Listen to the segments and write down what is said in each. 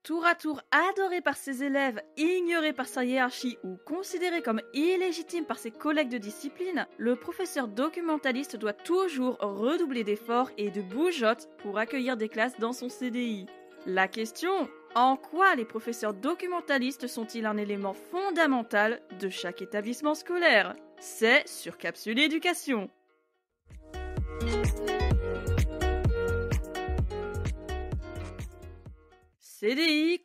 Tour à tour adoré par ses élèves, ignoré par sa hiérarchie ou considéré comme illégitime par ses collègues de discipline, le professeur documentaliste doit toujours redoubler d'efforts et de bougeottes pour accueillir des classes dans son CDI. La question, en quoi les professeurs documentalistes sont-ils un élément fondamental de chaque établissement scolaire? C'est sur Capsule Éducation. CDI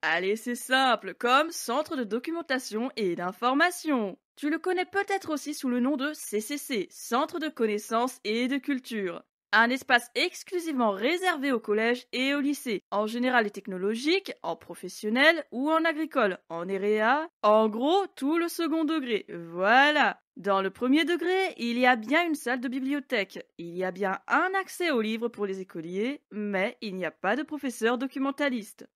allez c'est simple, comme Centre de documentation et d'information. Tu le connais peut-être aussi sous le nom de CCC, Centre de connaissances et de culture. Un espace exclusivement réservé au collège et au lycée, en général et technologique, en professionnel ou en agricole, en REA, en gros tout le second degré, voilà. Dans le premier degré, il y a bien une salle de bibliothèque, il y a bien un accès aux livres pour les écoliers, mais il n'y a pas de professeur documentaliste.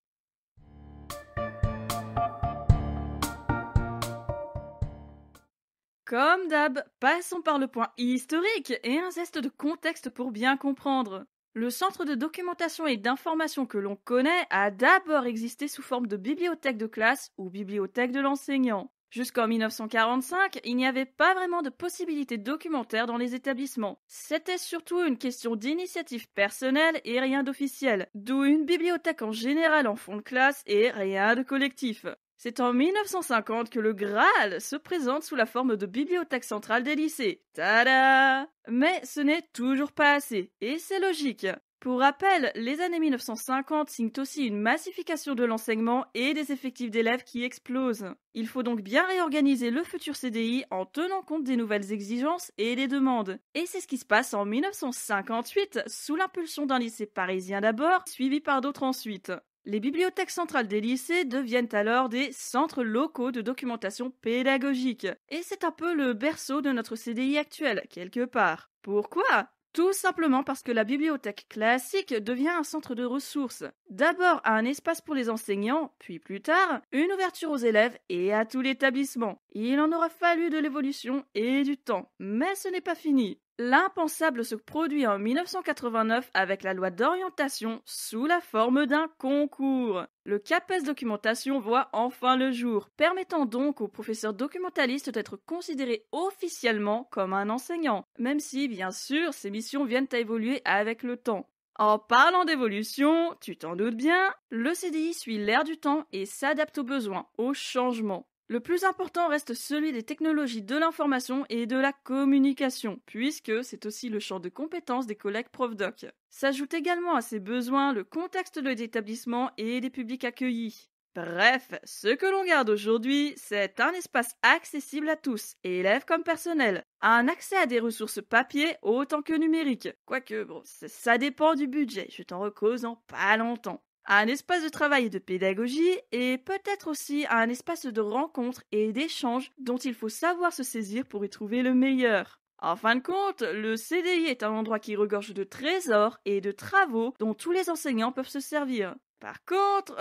Comme d'hab, passons par le point historique et un zeste de contexte pour bien comprendre. Le centre de documentation et d'information que l'on connaît a d'abord existé sous forme de bibliothèque de classe ou bibliothèque de l'enseignant. Jusqu'en 1945, il n'y avait pas vraiment de possibilité documentaire dans les établissements. C'était surtout une question d'initiative personnelle et rien d'officiel, d'où une bibliothèque en général en fond de classe et rien de collectif. C'est en 1950 que le Graal se présente sous la forme de bibliothèque centrale des lycées. Tada! Mais ce n'est toujours pas assez, et c'est logique. Pour rappel, les années 1950 signent aussi une massification de l'enseignement et des effectifs d'élèves qui explosent. Il faut donc bien réorganiser le futur CDI en tenant compte des nouvelles exigences et des demandes. Et c'est ce qui se passe en 1958, sous l'impulsion d'un lycée parisien d'abord, suivi par d'autres ensuite. Les bibliothèques centrales des lycées deviennent alors des centres locaux de documentation pédagogique. Et c'est un peu le berceau de notre CDI actuel, quelque part. Pourquoi ? Tout simplement parce que la bibliothèque classique devient un centre de ressources. D'abord un espace pour les enseignants, puis plus tard, une ouverture aux élèves et à tout l'établissement. Il en aura fallu de l'évolution et du temps, mais ce n'est pas fini. L'impensable se produit en 1989 avec la loi d'orientation sous la forme d'un concours. Le CAPES documentation voit enfin le jour, permettant donc aux professeurs documentalistes d'être considérés officiellement comme un enseignant, même si, bien sûr, ces missions viennent à évoluer avec le temps. En parlant d'évolution, tu t'en doutes bien, le CDI suit l'air du temps et s'adapte aux besoins, aux changements. Le plus important reste celui des technologies de l'information et de la communication, puisque c'est aussi le champ de compétences des collègues profs-doc. S'ajoute également à ces besoins le contexte de l'établissement et des publics accueillis. Bref, ce que l'on garde aujourd'hui, c'est un espace accessible à tous, élèves comme personnel, un accès à des ressources papier autant que numériques, quoique bon, ça dépend du budget, je t'en recose en pas longtemps. Un espace de travail et de pédagogie et peut-être aussi un espace de rencontre et d'échange dont il faut savoir se saisir pour y trouver le meilleur. En fin de compte, le CDI est un endroit qui regorge de trésors et de travaux dont tous les enseignants peuvent se servir. Par contre,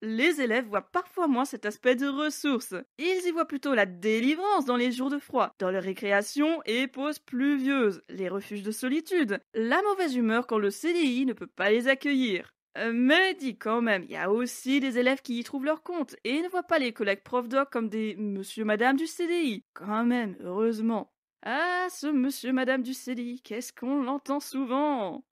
les élèves voient parfois moins cet aspect de ressources. Ils y voient plutôt la délivrance dans les jours de froid, dans les récréations et pauses pluvieuses, les refuges de solitude, la mauvaise humeur quand le CDI ne peut pas les accueillir. Mais dis quand même, il y a aussi des élèves qui y trouvent leur compte et ne voient pas les collègues prof-doc comme des monsieur madame du CDI. Quand même, heureusement. Ah, ce monsieur madame du CDI, qu'est-ce qu'on l'entend souvent?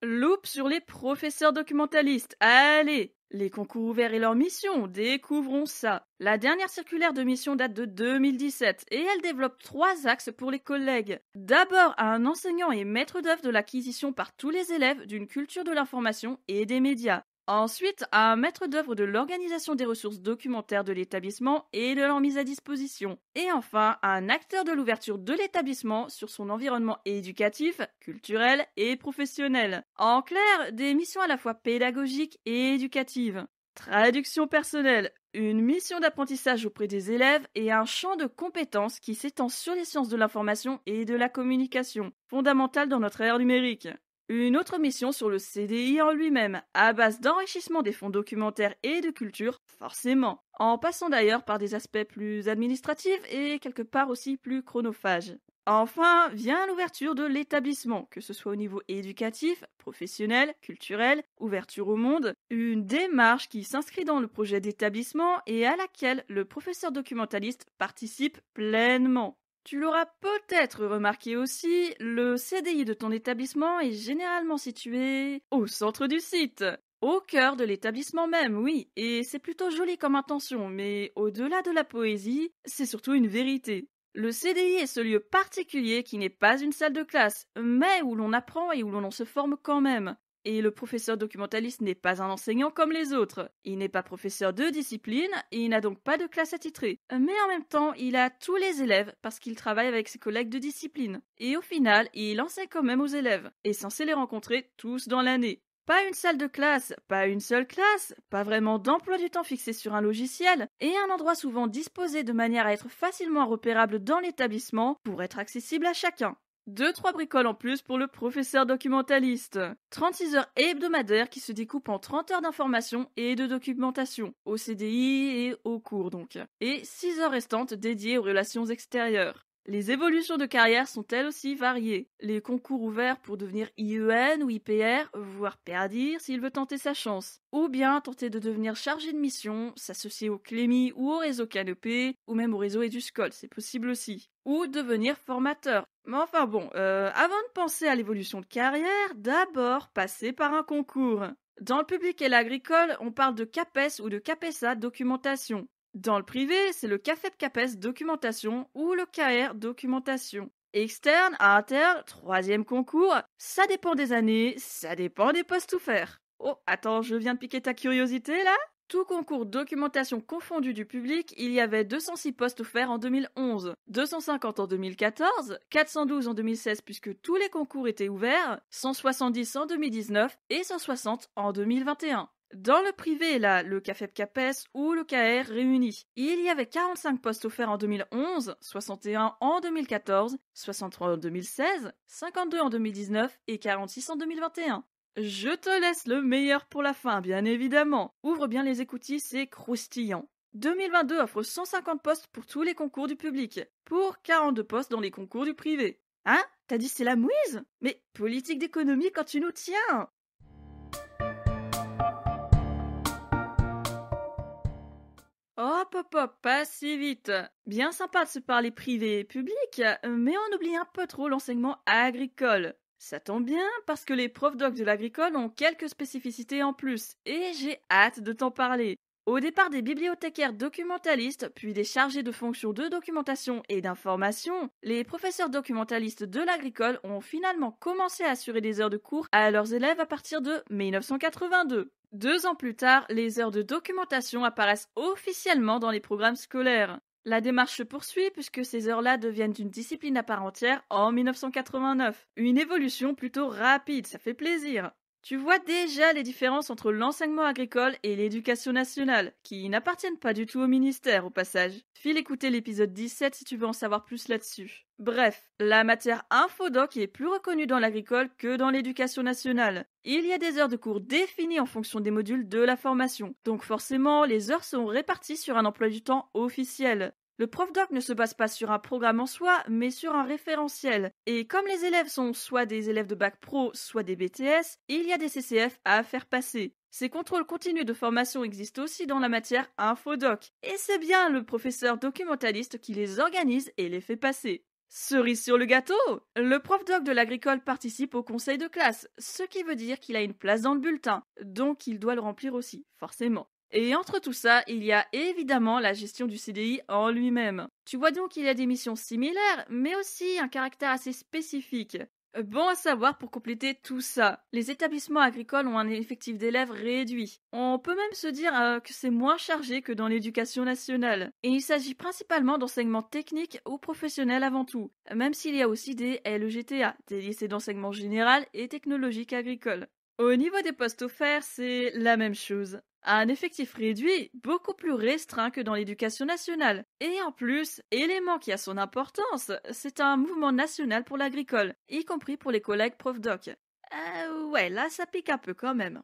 Loupe sur les professeurs documentalistes. Allez! Les concours ouverts et leur mission, découvrons ça. La dernière circulaire de mission date de 2017 et elle développe 3 axes pour les collègues. D'abord, un enseignant et maître d'œuvre de l'acquisition par tous les élèves d'une culture de l'information et des médias. Ensuite, un maître d'œuvre de l'organisation des ressources documentaires de l'établissement et de leur mise à disposition. Et enfin, un acteur de l'ouverture de l'établissement sur son environnement éducatif, culturel et professionnel. En clair, des missions à la fois pédagogiques et éducatives. Traduction personnelle, une mission d'apprentissage auprès des élèves et un champ de compétences qui s'étend sur les sciences de l'information et de la communication, fondamentales dans notre ère numérique. Une autre mission sur le CDI en lui-même, à base d'enrichissement des fonds documentaires et de culture, forcément, en passant d'ailleurs par des aspects plus administratifs et quelque part aussi plus chronophages. Enfin, vient l'ouverture de l'établissement, que ce soit au niveau éducatif, professionnel, culturel, ouverture au monde, une démarche qui s'inscrit dans le projet d'établissement et à laquelle le professeur documentaliste participe pleinement. Tu l'auras peut-être remarqué aussi, le CDI de ton établissement est généralement situé au centre du site. Au cœur de l'établissement même, oui, et c'est plutôt joli comme intention, mais au-delà de la poésie, c'est surtout une vérité. Le CDI est ce lieu particulier qui n'est pas une salle de classe, mais où l'on apprend et où l'on se forme quand même. Et le professeur documentaliste n'est pas un enseignant comme les autres. Il n'est pas professeur de discipline et il n'a donc pas de classe attitrée. Mais en même temps, il a tous les élèves parce qu'il travaille avec ses collègues de discipline. Et au final, il enseigne quand même aux élèves, est censé les rencontrer tous dans l'année. Pas une salle de classe, pas une seule classe, pas vraiment d'emploi du temps fixé sur un logiciel, et un endroit souvent disposé de manière à être facilement repérable dans l'établissement pour être accessible à chacun. 2-3 bricoles en plus pour le professeur documentaliste. 36 heures hebdomadaires qui se découpent en 30 heures d'information et de documentation, au CDI et au cours donc. Et 6 heures restantes dédiées aux relations extérieures. Les évolutions de carrière sont elles aussi variées. Les concours ouverts pour devenir IEN ou IPR, voire PADIR s'il veut tenter sa chance. Ou bien tenter de devenir chargé de mission, s'associer au Clémy ou au réseau Canopé, ou même au réseau Eduscol, c'est possible aussi. Ou devenir formateur. Mais enfin bon, avant de penser à l'évolution de carrière, d'abord passer par un concours. Dans le public et l'agricole, on parle de CAPES ou de CAPESA documentation. Dans le privé, c'est le CAFEP CAPES documentation ou le KR documentation. Externe, interne, troisième concours, ça dépend des années, ça dépend des postes ouverts. Oh, attends, je viens de piquer ta curiosité là? Tout concours documentation confondu du public, il y avait 206 postes offerts en 2011, 250 en 2014, 412 en 2016 puisque tous les concours étaient ouverts, 170 en 2019 et 160 en 2021. Dans le privé, là, le CAFEP CAPES ou le KR réunis, il y avait 45 postes offerts en 2011, 61 en 2014, 63 en 2016, 52 en 2019 et 46 en 2021. Je te laisse le meilleur pour la fin, bien évidemment. Ouvre bien les écoutilles, c'est croustillant. 2022 offre 150 postes pour tous les concours du public, pour 42 postes dans les concours du privé. Hein? T'as dit c'est la mouise? Mais politique d'économie quand tu nous tiens! Hop hop hop, pas si vite. Bien sympa de se parler privé et public, mais on oublie un peu trop l'enseignement agricole. Ça tombe bien parce que les profs doc de l'agricole ont quelques spécificités en plus, et j'ai hâte de t'en parler. Au départ des bibliothécaires documentalistes, puis des chargés de fonctions de documentation et d'information, les professeurs documentalistes de l'agricole ont finalement commencé à assurer des heures de cours à leurs élèves à partir de 1982. 2 ans plus tard, les heures de documentation apparaissent officiellement dans les programmes scolaires. La démarche se poursuit puisque ces heures-là deviennent une discipline à part entière en 1989. Une évolution plutôt rapide, ça fait plaisir. Tu vois déjà les différences entre l'enseignement agricole et l'éducation nationale, qui n'appartiennent pas du tout au ministère au passage. File écouter l'épisode 17 si tu veux en savoir plus là-dessus. Bref, la matière infodoc est plus reconnue dans l'agricole que dans l'éducation nationale. Il y a des heures de cours définies en fonction des modules de la formation, donc forcément les heures sont réparties sur un emploi du temps officiel. Le prof doc ne se base pas sur un programme en soi, mais sur un référentiel. Et comme les élèves sont soit des élèves de bac pro, soit des BTS, il y a des CCF à faire passer. Ces contrôles continus de formation existent aussi dans la matière infodoc. Et c'est bien le professeur documentaliste qui les organise et les fait passer. Cerise sur le gâteau, le prof doc de l'agricole participe au conseil de classe, ce qui veut dire qu'il a une place dans le bulletin, donc il doit le remplir aussi, forcément. Et entre tout ça, il y a évidemment la gestion du CDI en lui-même. Tu vois donc qu'il y a des missions similaires, mais aussi un caractère assez spécifique. Bon à savoir pour compléter tout ça, les établissements agricoles ont un effectif d'élèves réduit. On peut même se dire que c'est moins chargé que dans l'éducation nationale. Et il s'agit principalement d'enseignement technique ou professionnel avant tout, même s'il y a aussi des LEGTA, des lycées d'enseignement général et technologique agricole. Au niveau des postes offerts, c'est la même chose. Un effectif réduit, beaucoup plus restreint que dans l'éducation nationale. Et en plus, élément qui a son importance, c'est un mouvement national pour l'agricole, y compris pour les collègues prof doc. Ouais, là ça pique un peu quand même.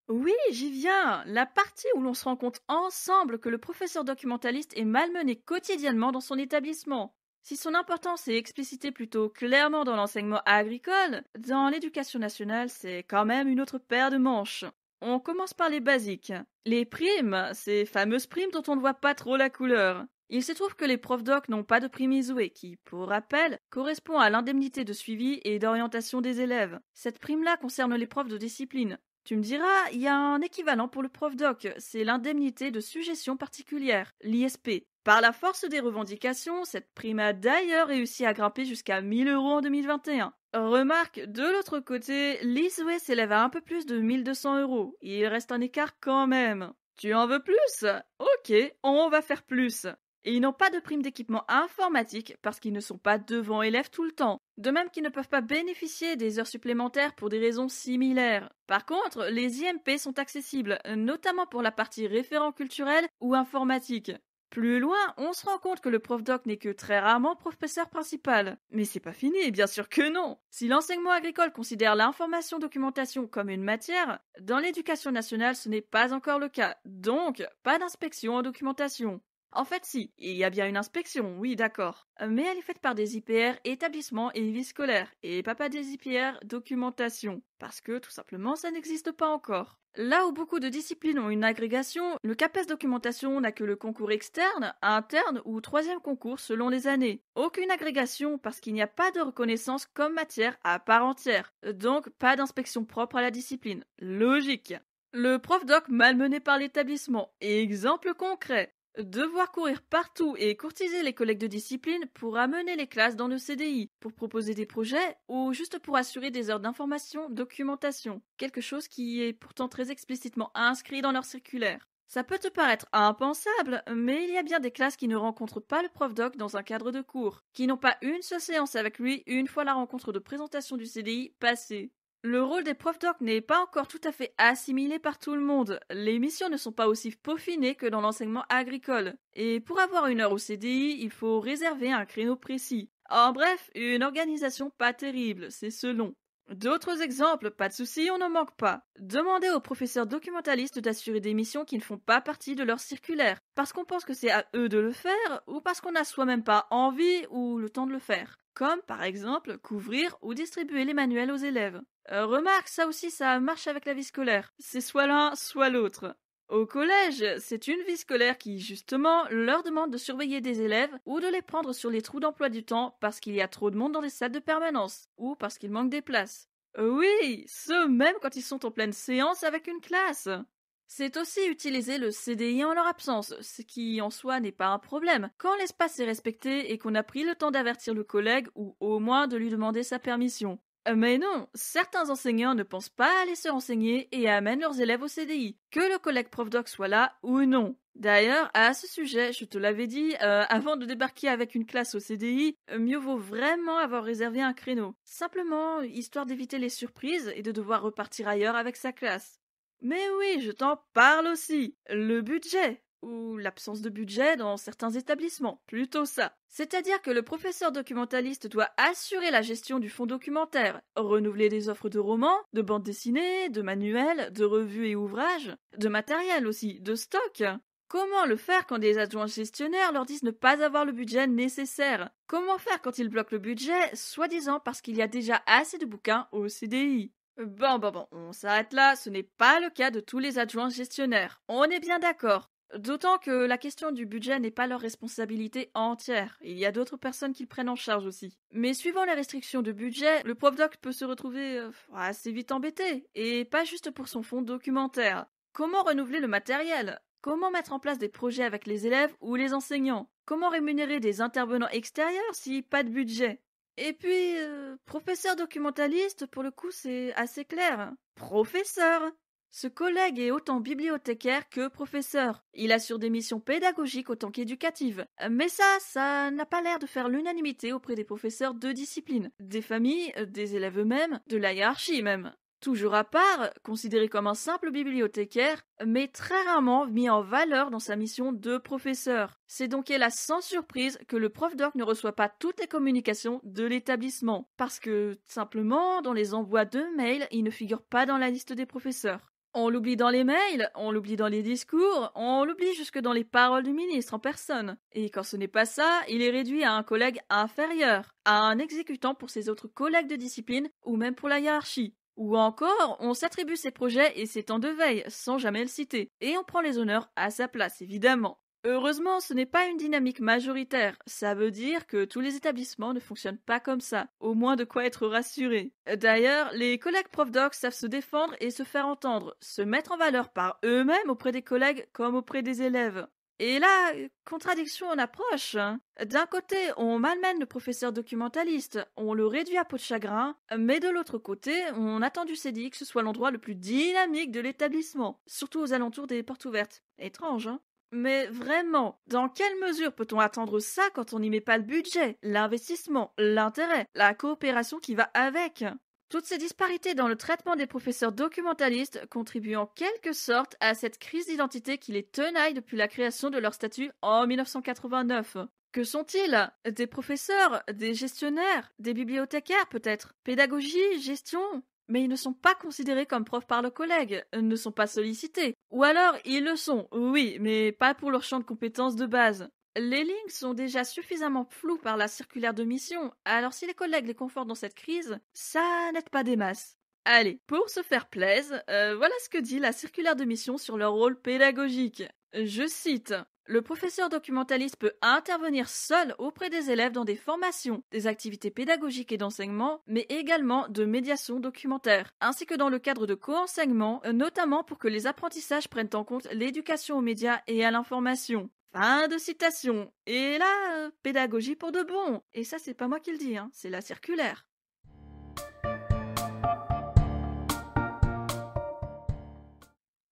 Oui, j'y viens. La partie où l'on se rend compte ensemble que le professeur documentaliste est malmené quotidiennement dans son établissement. Si son importance est explicitée plutôt clairement dans l'enseignement agricole, dans l'éducation nationale, c'est quand même une autre paire de manches. On commence par les basiques. Les primes, ces fameuses primes dont on ne voit pas trop la couleur. Il se trouve que les profs doc n'ont pas de prime Isoué, qui, pour rappel, correspond à l'indemnité de suivi et d'orientation des élèves. Cette prime-là concerne les profs de discipline. Tu me diras, il y a un équivalent pour le prof doc, c'est l'indemnité de suggestion particulière, l'ISP. Par la force des revendications, cette prime a d'ailleurs réussi à grimper jusqu'à 1000 € en 2021. Remarque, de l'autre côté, l'ISOE s'élève à un peu plus de 1200 €. Il reste un écart quand même. Tu en veux plus? Ok, on va faire plus. Et ils n'ont pas de prime d'équipement informatique parce qu'ils ne sont pas devant élèves tout le temps. De même qu'ils ne peuvent pas bénéficier des heures supplémentaires pour des raisons similaires. Par contre, les IMP sont accessibles, notamment pour la partie référent culturel ou informatique. Plus loin, on se rend compte que le prof doc n'est que très rarement professeur principal. Mais c'est pas fini, bien sûr que non. Si l'enseignement agricole considère l'information documentation comme une matière, dans l'éducation nationale ce n'est pas encore le cas. Donc, pas d'inspection en documentation. En fait, si, il y a bien une inspection, oui, d'accord. Mais elle est faite par des IPR établissements et vie scolaire, et pas des IPR documentation. Parce que, tout simplement, ça n'existe pas encore. Là où beaucoup de disciplines ont une agrégation, le CAPES documentation n'a que le concours externe, interne ou troisième concours selon les années. Aucune agrégation parce qu'il n'y a pas de reconnaissance comme matière à part entière. Donc, pas d'inspection propre à la discipline. Logique. Le prof doc malmené par l'établissement. Exemple concret. Devoir courir partout et courtiser les collègues de discipline pour amener les classes dans le CDI, pour proposer des projets ou juste pour assurer des heures d'information, documentation. Quelque chose qui est pourtant très explicitement inscrit dans leur circulaire. Ça peut te paraître impensable, mais il y a bien des classes qui ne rencontrent pas le prof doc dans un cadre de cours, qui n'ont pas une seule séance avec lui une fois la rencontre de présentation du CDI passée. Le rôle des profs doc n'est pas encore tout à fait assimilé par tout le monde. Les missions ne sont pas aussi peaufinées que dans l'enseignement agricole. Et pour avoir une heure au CDI, il faut réserver un créneau précis. En bref, une organisation pas terrible, c'est selon. D'autres exemples, pas de souci, on n'en manque pas. Demandez aux professeurs documentalistes d'assurer des missions qui ne font pas partie de leur circulaire, parce qu'on pense que c'est à eux de le faire, ou parce qu'on n'a soi-même pas envie ou le temps de le faire. Comme par exemple couvrir ou distribuer les manuels aux élèves. Remarque, ça aussi ça marche avec la vie scolaire. C'est soit l'un, soit l'autre. Au collège, c'est une vie scolaire qui, justement, leur demande de surveiller des élèves ou de les prendre sur les trous d'emploi du temps parce qu'il y a trop de monde dans les salles de permanence ou parce qu'il manque des places. Oui, ce même quand ils sont en pleine séance avec une classe. C'est aussi utiliser le CDI en leur absence, ce qui en soi n'est pas un problème, quand l'espace est respecté et qu'on a pris le temps d'avertir le collègue ou au moins de lui demander sa permission. Mais non, certains enseignants ne pensent pas aller se renseigner et amènent leurs élèves au CDI, que le collègue prof doc soit là ou non. D'ailleurs, à ce sujet, je te l'avais dit, avant de débarquer avec une classe au CDI, mieux vaut vraiment avoir réservé un créneau. Simplement, histoire d'éviter les surprises et de devoir repartir ailleurs avec sa classe. Mais oui, je t'en parle aussi. Le budget. Ou l'absence de budget dans certains établissements, plutôt ça. C'est-à-dire que le professeur documentaliste doit assurer la gestion du fonds documentaire, renouveler des offres de romans, de bandes dessinées, de manuels, de revues et ouvrages, de matériel aussi, de stock. Comment le faire quand des adjoints gestionnaires leur disent ne pas avoir le budget nécessaire? Comment faire quand ils bloquent le budget, soi-disant parce qu'il y a déjà assez de bouquins au CDI? Bon, on s'arrête là, ce n'est pas le cas de tous les adjoints gestionnaires. On est bien d'accord. D'autant que la question du budget n'est pas leur responsabilité entière. Il y a d'autres personnes qui le prennent en charge aussi. Mais suivant les restrictions de budget, le prof doc peut se retrouver assez vite embêté. Et pas juste pour son fonds documentaire. Comment renouveler le matériel? Comment mettre en place des projets avec les élèves ou les enseignants? Comment rémunérer des intervenants extérieurs si pas de budget? Et puis, professeur documentaliste, pour le coup, c'est assez clair. Professeur! Ce collègue est autant bibliothécaire que professeur. Il assure des missions pédagogiques autant qu'éducatives. Mais ça n'a pas l'air de faire l'unanimité auprès des professeurs de discipline, des familles, des élèves eux-mêmes, de la hiérarchie même. Toujours à part, considéré comme un simple bibliothécaire, mais très rarement mis en valeur dans sa mission de professeur. C'est donc hélas sans surprise que le prof doc ne reçoit pas toutes les communications de l'établissement, parce que, simplement, dans les envois de mails, il ne figure pas dans la liste des professeurs. On l'oublie dans les mails, on l'oublie dans les discours, on l'oublie jusque dans les paroles du ministre en personne. Et quand ce n'est pas ça, il est réduit à un collègue inférieur, à un exécutant pour ses autres collègues de discipline ou même pour la hiérarchie. Ou encore, on s'attribue ses projets et ses temps de veille sans jamais le citer, et on prend les honneurs à sa place évidemment. Heureusement, ce n'est pas une dynamique majoritaire. Ça veut dire que tous les établissements ne fonctionnent pas comme ça. Au moins de quoi être rassuré. D'ailleurs, les collègues prof doc savent se défendre et se faire entendre, se mettre en valeur par eux-mêmes auprès des collègues comme auprès des élèves. Et là, contradiction en approche, hein. D'un côté, on malmène le professeur documentaliste, on le réduit à peau de chagrin, mais de l'autre côté, on attend du CDI que ce soit l'endroit le plus dynamique de l'établissement, surtout aux alentours des portes ouvertes. Étrange, hein? Mais vraiment, dans quelle mesure peut-on attendre ça quand on n'y met pas le budget, l'investissement, l'intérêt, la coopération qui va avec? Toutes ces disparités dans le traitement des professeurs documentalistes contribuent en quelque sorte à cette crise d'identité qui les tenaille depuis la création de leur statut en 1989. Que sont-ils? Des professeurs, des gestionnaires, des bibliothécaires peut-être? Pédagogie, gestion? Mais ils ne sont pas considérés comme profs par leurs collègues, ne sont pas sollicités. Ou alors, ils le sont, oui, mais pas pour leur champ de compétences de base. Les lignes sont déjà suffisamment floues par la circulaire de mission, alors si les collègues les confortent dans cette crise, ça n'aide pas des masses. Allez, pour se faire plaisir, voilà ce que dit la circulaire de mission sur leur rôle pédagogique. Je cite. Le professeur documentaliste peut intervenir seul auprès des élèves dans des formations, des activités pédagogiques et d'enseignement, mais également de médiation documentaire, ainsi que dans le cadre de co-enseignement, notamment pour que les apprentissages prennent en compte l'éducation aux médias et à l'information. Fin de citation. Et là, pédagogie pour de bon. Et ça, c'est pas moi qui le dis, hein, c'est la circulaire.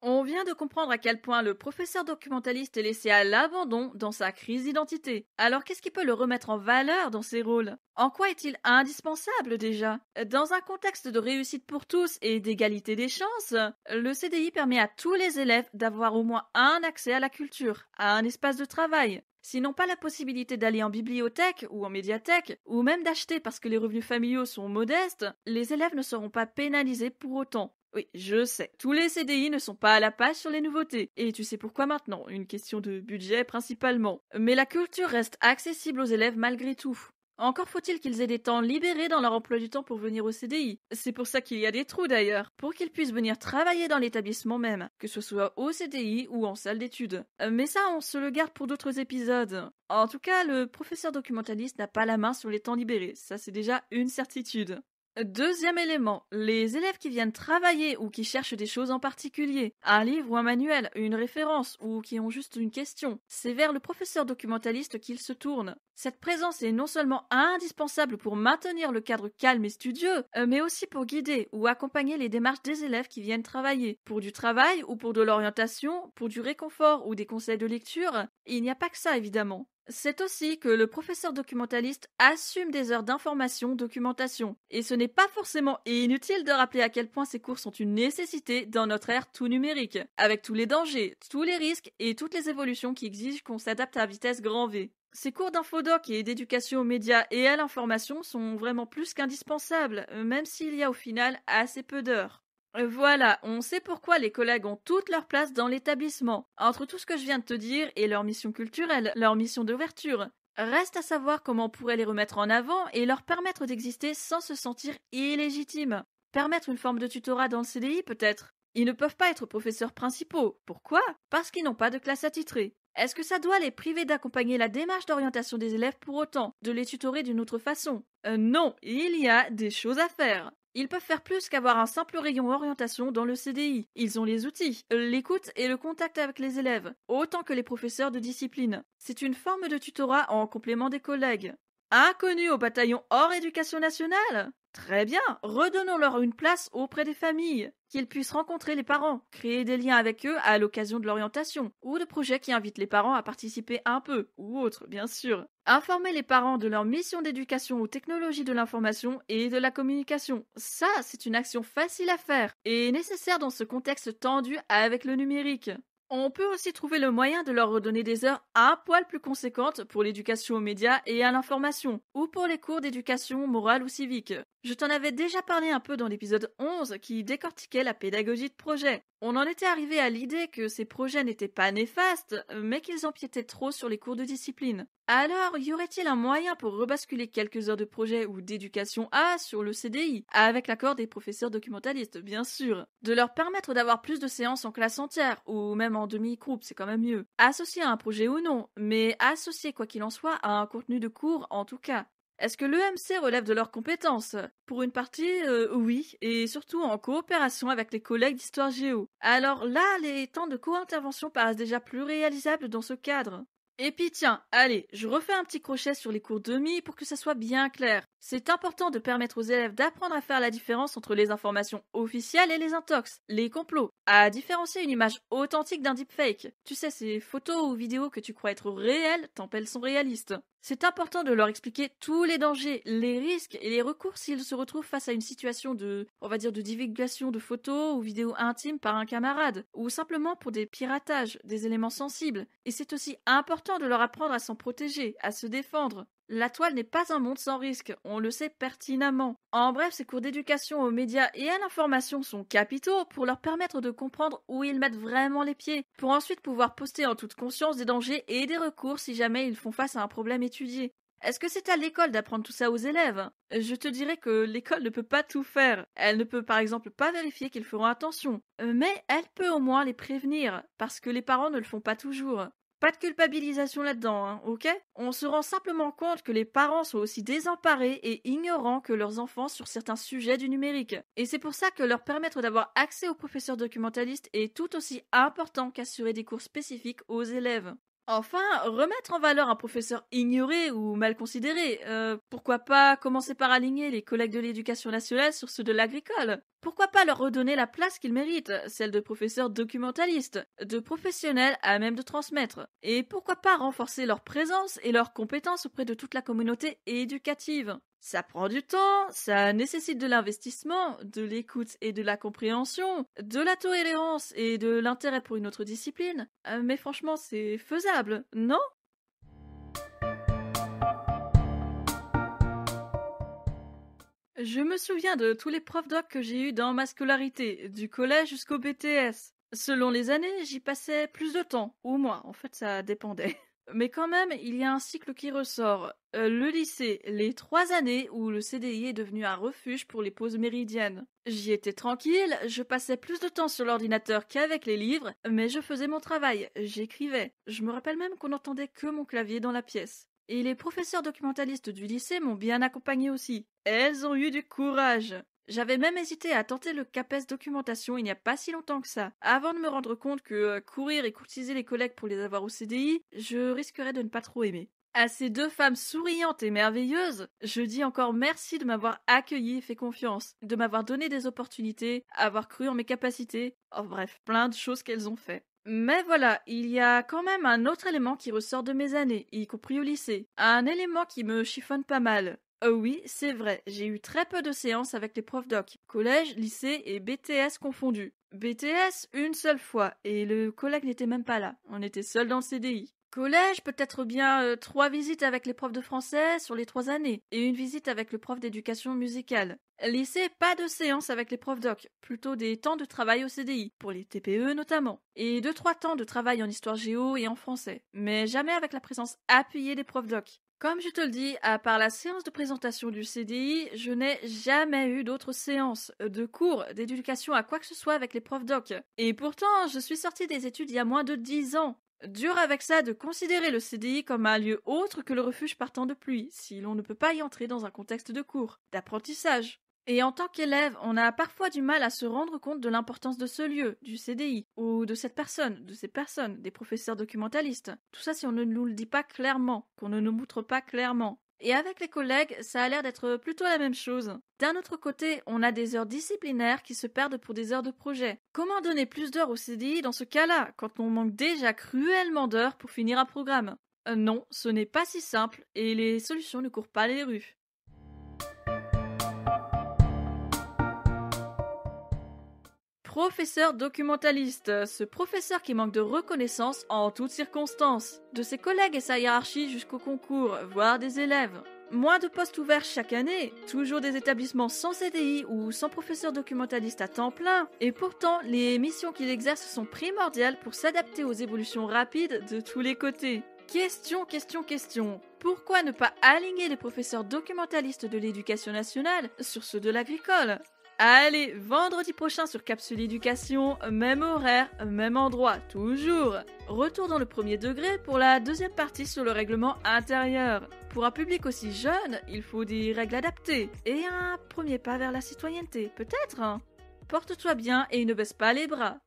On vient de comprendre à quel point le professeur documentaliste est laissé à l'abandon dans sa crise d'identité. Alors qu'est-ce qui peut le remettre en valeur dans ses rôles? En quoi est-il indispensable déjà? Dans un contexte de réussite pour tous et d'égalité des chances, le CDI permet à tous les élèves d'avoir au moins un accès à la culture, à un espace de travail. S'ils n'ont pas la possibilité d'aller en bibliothèque ou en médiathèque, ou même d'acheter parce que les revenus familiaux sont modestes, les élèves ne seront pas pénalisés pour autant. Oui, je sais, tous les CDI ne sont pas à la page sur les nouveautés. Et tu sais pourquoi maintenant? Une question de budget principalement. Mais la culture reste accessible aux élèves malgré tout. Encore faut-il qu'ils aient des temps libérés dans leur emploi du temps pour venir au CDI. C'est pour ça qu'il y a des trous d'ailleurs, pour qu'ils puissent venir travailler dans l'établissement même, que ce soit au CDI ou en salle d'études. Mais ça, on se le garde pour d'autres épisodes. En tout cas, le professeur documentaliste n'a pas la main sur les temps libérés, ça c'est déjà une certitude. Deuxième élément, les élèves qui viennent travailler ou qui cherchent des choses en particulier, un livre ou un manuel, une référence ou qui ont juste une question, c'est vers le professeur documentaliste qu'ils se tournent. Cette présence est non seulement indispensable pour maintenir le cadre calme et studieux, mais aussi pour guider ou accompagner les démarches des élèves qui viennent travailler. Pour du travail ou pour de l'orientation, pour du réconfort ou des conseils de lecture, il n'y a pas que ça évidemment. C'est aussi que le professeur documentaliste assume des heures d'information, documentation. Et ce n'est pas forcément inutile de rappeler à quel point ces cours sont une nécessité dans notre ère tout numérique, avec tous les dangers, tous les risques et toutes les évolutions qui exigent qu'on s'adapte à vitesse grand V. Ces cours d'infodoc et d'éducation aux médias et à l'information sont vraiment plus qu'indispensables, même s'il y a au final assez peu d'heures. Voilà, on sait pourquoi les collègues ont toute leur place dans l'établissement. Entre tout ce que je viens de te dire et leur mission culturelle, leur mission d'ouverture, reste à savoir comment on pourrait les remettre en avant et leur permettre d'exister sans se sentir illégitimes. Permettre une forme de tutorat dans le CDI peut-être. Ils ne peuvent pas être professeurs principaux. Pourquoi? Parce qu'ils n'ont pas de classe attitrée. Est-ce que ça doit les priver d'accompagner la démarche d'orientation des élèves pour autant, de les tutorer d'une autre façon? Non, il y a des choses à faire. Ils peuvent faire plus qu'avoir un simple rayon orientation dans le CDI. Ils ont les outils, l'écoute et le contact avec les élèves, autant que les professeurs de discipline. C'est une forme de tutorat en complément des collègues. Inconnus au bataillon hors éducation nationale? Très bien, redonnons-leur une place auprès des familles, qu'ils puissent rencontrer les parents, créer des liens avec eux à l'occasion de l'orientation, ou de projets qui invitent les parents à participer un peu, ou autre, bien sûr. Informer les parents de leur mission d'éducation aux technologies de l'information et de la communication. Ça, c'est une action facile à faire, et nécessaire dans ce contexte tendu avec le numérique. On peut aussi trouver le moyen de leur redonner des heures un poil plus conséquentes pour l'éducation aux médias et à l'information, ou pour les cours d'éducation morale ou civique. Je t'en avais déjà parlé un peu dans l'épisode 11 qui décortiquait la pédagogie de projet. On en était arrivé à l'idée que ces projets n'étaient pas néfastes, mais qu'ils empiétaient trop sur les cours de discipline. Alors, y aurait-il un moyen pour rebasculer quelques heures de projet ou d'éducation A sur le CDI, avec l'accord des professeurs documentalistes, bien sûr, de leur permettre d'avoir plus de séances en classe entière, ou même en demi-groupe, c'est quand même mieux, associé à un projet ou non, mais associé quoi qu'il en soit à un contenu de cours en tout cas. Est-ce que l'EMC relève de leurs compétences? Pour une partie, oui, et surtout en coopération avec les collègues d'Histoire Géo. Alors là, les temps de co-intervention paraissent déjà plus réalisables dans ce cadre. Et puis tiens, allez, je refais un petit crochet sur les cours demi pour que ça soit bien clair. C'est important de permettre aux élèves d'apprendre à faire la différence entre les informations officielles et les intox, les complots, à différencier une image authentique d'un deepfake. Tu sais, ces photos ou vidéos que tu crois être réelles, tant elles sont réalistes. C'est important de leur expliquer tous les dangers, les risques et les recours s'ils se retrouvent face à une situation de, on va dire, de divulgation de photos ou vidéos intimes par un camarade, ou simplement pour des piratages, des éléments sensibles. Et c'est aussi important de leur apprendre à s'en protéger, à se défendre. La toile n'est pas un monde sans risque, on le sait pertinemment. En bref, ces cours d'éducation aux médias et à l'information sont capitaux pour leur permettre de comprendre où ils mettent vraiment les pieds, pour ensuite pouvoir poster en toute conscience des dangers et des recours si jamais ils font face à un problème étudié. Est-ce que c'est à l'école d'apprendre tout ça aux élèves? Je te dirais que l'école ne peut pas tout faire. Elle ne peut par exemple pas vérifier qu'ils feront attention, mais elle peut au moins les prévenir, parce que les parents ne le font pas toujours. Pas de culpabilisation là-dedans, hein, ok? On se rend simplement compte que les parents sont aussi désemparés et ignorants que leurs enfants sur certains sujets du numérique. Et c'est pour ça que leur permettre d'avoir accès aux professeurs documentalistes est tout aussi important qu'assurer des cours spécifiques aux élèves. Enfin, remettre en valeur un professeur ignoré ou mal considéré. Pourquoi pas commencer par aligner les collègues de l'éducation nationale sur ceux de l'agricole? Pourquoi pas leur redonner la place qu'ils méritent, celle de professeurs documentalistes, de professionnels à même de transmettre? Et pourquoi pas renforcer leur présence et leurs compétences auprès de toute la communauté éducative? Ça prend du temps, ça nécessite de l'investissement, de l'écoute et de la compréhension, de la tolérance et de l'intérêt pour une autre discipline. Mais franchement, c'est faisable, non? Je me souviens de tous les profs doc que j'ai eus dans ma scolarité, du collège jusqu'au BTS. Selon les années, j'y passais plus de temps, ou moins, en fait ça dépendait. Mais quand même, il y a un cycle qui ressort. Le lycée, les 3 années où le CDI est devenu un refuge pour les pauses méridiennes. J'y étais tranquille, je passais plus de temps sur l'ordinateur qu'avec les livres, mais je faisais mon travail, j'écrivais. Je me rappelle même qu'on n'entendait que mon clavier dans la pièce. Et les professeurs documentalistes du lycée m'ont bien accompagné aussi. Elles ont eu du courage. J'avais même hésité à tenter le CAPES documentation il n'y a pas si longtemps que ça, avant de me rendre compte que courir et courtiser les collègues pour les avoir au CDI, je risquerais de ne pas trop aimer. À ces deux femmes souriantes et merveilleuses, je dis encore merci de m'avoir accueilli et fait confiance, de m'avoir donné des opportunités, avoir cru en mes capacités, oh bref, plein de choses qu'elles ont fait. Mais voilà, il y a quand même un autre élément qui ressort de mes années, y compris au lycée. Un élément qui me chiffonne pas mal. Oui, c'est vrai, j'ai eu très peu de séances avec les profs doc, collège, lycée et BTS confondus. BTS une seule fois, et le collègue n'était même pas là, on était seuls dans le CDI. Collège, peut-être bien 3 visites avec les profs de français sur les 3 années, et une visite avec le prof d'éducation musicale. Lycée, pas de séance avec les profs doc, plutôt des temps de travail au CDI, pour les TPE notamment, et 2-3 temps de travail en histoire géo et en français, mais jamais avec la présence appuyée des profs doc. Comme je te le dis, à part la séance de présentation du CDI, je n'ai jamais eu d'autres séances, de cours, d'éducation à quoi que ce soit avec les profs doc. Et pourtant, je suis sortie des études il y a moins de 10 ans. Dur avec ça de considérer le CDI comme un lieu autre que le refuge par temps de pluie, si l'on ne peut pas y entrer dans un contexte de cours, d'apprentissage. Et en tant qu'élève, on a parfois du mal à se rendre compte de l'importance de ce lieu, du CDI, ou de cette personne, de ces personnes, des professeurs documentalistes. Tout ça si on ne nous le dit pas clairement, qu'on ne nous montre pas clairement. Et avec les collègues, ça a l'air d'être plutôt la même chose. D'un autre côté, on a des heures disciplinaires qui se perdent pour des heures de projet. Comment donner plus d'heures au CDI dans ce cas-là, quand on manque déjà cruellement d'heures pour finir un programme? Non, ce n'est pas si simple, et les solutions ne courent pas les rues. Professeur documentaliste, ce professeur qui manque de reconnaissance en toutes circonstances, de ses collègues et sa hiérarchie jusqu'au concours, voire des élèves. Moins de postes ouverts chaque année, toujours des établissements sans CDI ou sans professeur documentaliste à temps plein, et pourtant les missions qu'il exerce sont primordiales pour s'adapter aux évolutions rapides de tous les côtés. Question. Pourquoi ne pas aligner les professeurs documentalistes de l'éducation nationale sur ceux de l'agricole? Allez, vendredi prochain sur Capsule Éducation, même horaire, même endroit, toujours. Retour dans le premier degré pour la deuxième partie sur le règlement intérieur. Pour un public aussi jeune, il faut des règles adaptées et un premier pas vers la citoyenneté, peut-être. Porte-toi bien et ne baisse pas les bras.